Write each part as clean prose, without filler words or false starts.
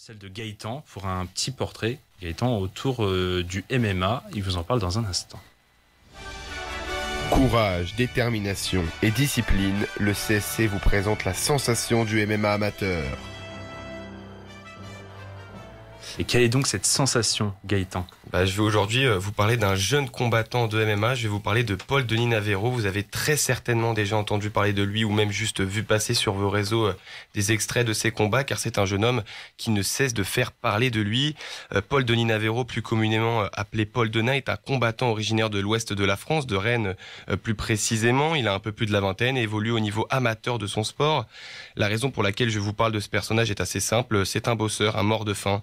celle de Gaëtan, pour un petit portrait. Gaëtan autour du MMA, il vous en parle dans un instant. Courage, détermination et discipline, le CSC vous présente la sensation du MMA amateur. Et quelle est donc cette sensation, Gaëtan ? Je vais aujourd'hui vous parler d'un jeune combattant de MMA. Je vais vous parler de Paul-Denis Navarro. Vous avez très certainement déjà entendu parler de lui ou même juste vu passer sur vos réseaux des extraits de ses combats, car c'est un jeune homme qui ne cesse de faire parler de lui. Paul-Denis Navarro, plus communément appelé Paul Denain, est un combattant originaire de l'ouest de la France, de Rennes plus précisément. Il a un peu plus de la vingtaine et évolue au niveau amateur de son sport. La raison pour laquelle je vous parle de ce personnage est assez simple. C'est un bosseur, un mort de faim,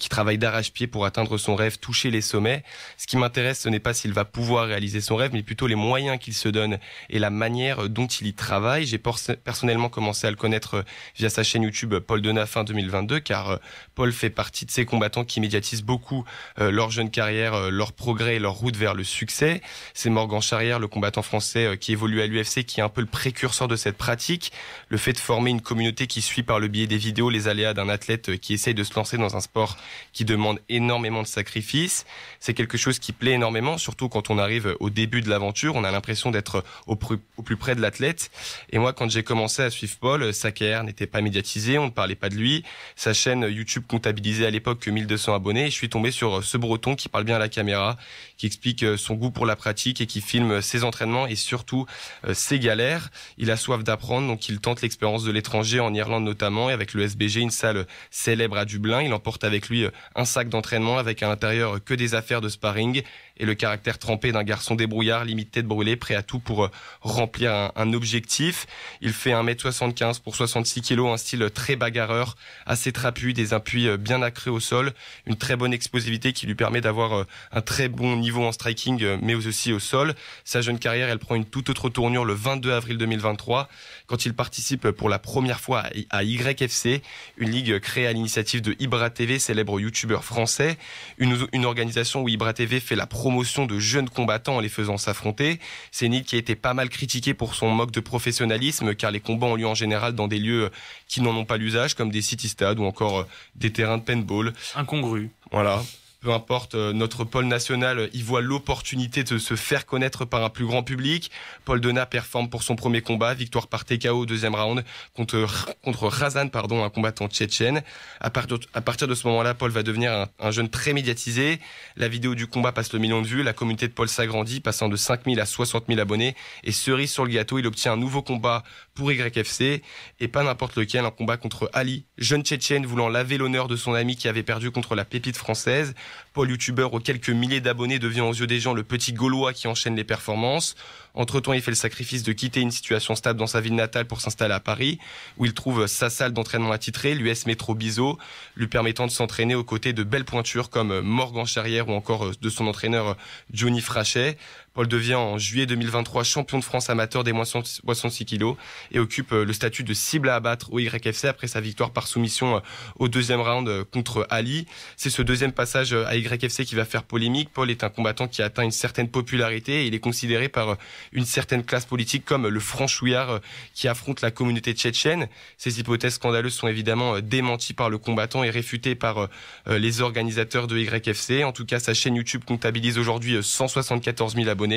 qui travaille d'arrache-pied pour atteindre son rêve, toucher les sommets. Ce qui m'intéresse, ce n'est pas s'il va pouvoir réaliser son rêve, mais plutôt les moyens qu'il se donne et la manière dont il y travaille. J'ai personnellement commencé à le connaître via sa chaîne YouTube Paul Denain fin 2022, car Paul fait partie de ces combattants qui médiatisent beaucoup leur jeune carrière, leur progrès et leur route vers le succès. C'est Morgan Charrière, le combattant français qui évolue à l'UFC, qui est un peu le précurseur de cette pratique. Le fait de former une communauté qui suit par le biais des vidéos les aléas d'un athlète qui essaye de se lancer dans un sport qui demande énormément de sacrifices. C'est quelque chose qui plaît énormément, surtout quand on arrive au début de l'aventure. On a l'impression d'être au plus près de l'athlète. Et moi, quand j'ai commencé à suivre Paul, sa carrière n'était pas médiatisée, on ne parlait pas de lui. Sa chaîne YouTube comptabilisait à l'époque que 1200 abonnés. Et je suis tombé sur ce Breton qui parle bien à la caméra, qui explique son goût pour la pratique et qui filme ses entraînements et surtout ses galères. Il a soif d'apprendre, donc il tente l'expérience de l'étranger en Irlande notamment, et avec le SBG, une salle célèbre à Dublin. Il emporte avec lui un sac d'entraînement avec à l'intérieur que des affaires de sparring et le caractère trempé d'un garçon débrouillard, limite tête brûlée, prêt à tout pour remplir un objectif. Il fait 1m75 pour 66 kg, un style très bagarreur, assez trapu, des appuis bien ancrés au sol, une très bonne explosivité qui lui permet d'avoir un très bon niveau en striking, mais aussi au sol. Sa jeune carrière, elle prend une toute autre tournure le 22 avril 2023, quand il participe pour la première fois à YFC, une ligue créée à l'initiative de Ibra TV, célèbre youtubeur français, une organisation où Ibra TV fait la promotion de jeunes combattants en les faisant s'affronter. C'est une ligue qui a été pas mal critiquée pour son manque de professionnalisme, car les combats ont lieu en général dans des lieux qui n'en ont pas l'usage, comme des city-stades ou encore des terrains de paintball. Incongru. Voilà. Peu importe, notre pôle national y voit l'opportunité de se faire connaître par un plus grand public. Paul Denain performe pour son premier combat, victoire par TKO au deuxième round contre Razan, un combattant tchétchène. À partir de ce moment-là, Paul va devenir un jeune très médiatisé. La vidéo du combat passe le million de vues. La communauté de Paul s'agrandit, passant de 5 000 à 60 000 abonnés. Et cerise sur le gâteau, il obtient un nouveau combat pour YFC. Et pas n'importe lequel, un combat contre Ali, jeune tchétchène voulant laver l'honneur de son ami qui avait perdu contre la pépite française. Paul, youtubeur aux quelques milliers d'abonnés, devient aux yeux des gens le petit Gaulois qui enchaîne les performances. Entre-temps, il fait le sacrifice de quitter une situation stable dans sa ville natale pour s'installer à Paris, où il trouve sa salle d'entraînement attitrée, l'US Métro Bizo, lui permettant de s'entraîner aux côtés de belles pointures comme Morgan Charrière ou encore de son entraîneur Johnny Frachet. Paul devient en juillet 2023 champion de France amateur des moins 66 kg et occupe le statut de cible à abattre au YFC après sa victoire par soumission au deuxième round contre Ali. C'est ce deuxième passage à YFC qui va faire polémique. Paul est un combattant qui a atteint une certaine popularité et il est considéré par une certaine classe politique comme le franchouillard qui affronte la communauté tchétchène. Ces hypothèses scandaleuses sont évidemment démenties par le combattant et réfutées par les organisateurs de YFC. En tout cas, sa chaîne YouTube comptabilise aujourd'hui 174 000 abonnés.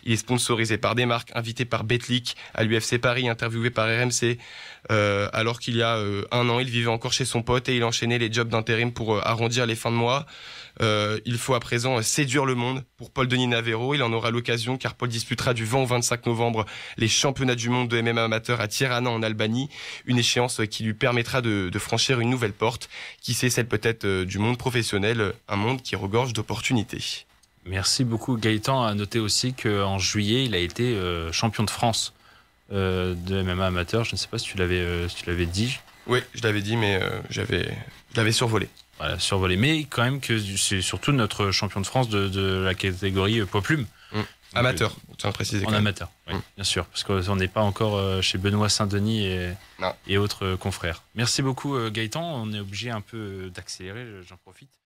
Il est sponsorisé par des marques, invité par Betclic à l'UFC Paris, interviewé par RMC. Alors qu'il y a un an, il vivait encore chez son pote et il enchaînait les jobs d'intérim pour arrondir les fins de mois. Il faut à présent séduire le monde pour Paul-Denis Navarro. Il en aura l'occasion car Paul disputera du 20 au 25 novembre les championnats du monde de MMA amateur à Tirana en Albanie. Une échéance qui lui permettra de franchir une nouvelle porte, qui sait celle peut-être du monde professionnel, un monde qui regorge d'opportunités. Merci beaucoup Gaëtan. À noter aussi qu'en juillet, il a été champion de France de MMA amateur. Je ne sais pas si tu l'avais dit. Oui, je l'avais dit, mais je l'avais survolé. Voilà, survolé. Mais quand même que c'est surtout notre champion de France de la catégorie poids plume. Amateur, tiens à préciser. En amateur, oui, bien sûr. Parce qu'on n'est pas encore chez Benoît Saint-Denis et autres confrères. Merci beaucoup Gaëtan. On est obligé un peu d'accélérer, j'en profite.